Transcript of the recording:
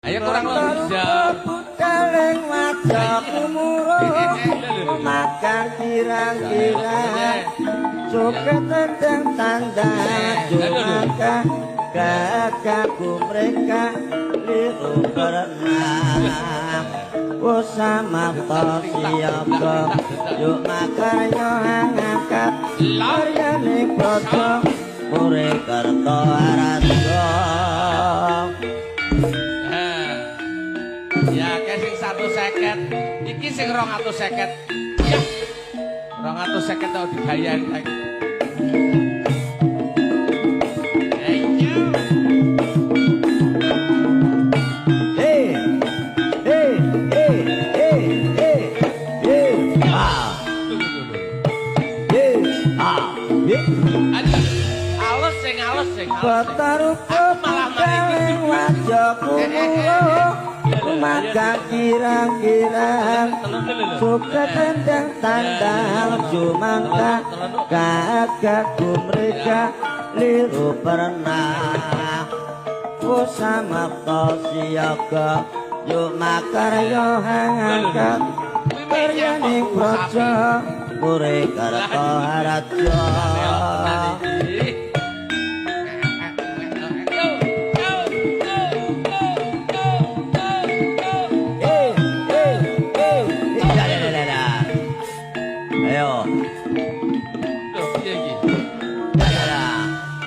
Ayo kurang lonjong. Kaleng wajah umurung makan kirang-kirang suket tendang tanda jumaka kakaku mereka liru berenang usama siapa yuk makaryo angkat karyane projo mure kerto arajo. Ya sing 150 iki sing 250 ya 250 tau dibayar halus sing Batarup kaleng wajahku makan kirang-kirang suka tendang tandang jumangka kakakku mereka liru pernah usama siaga yuk makaryo angkat karyaning projo mure karto harajo.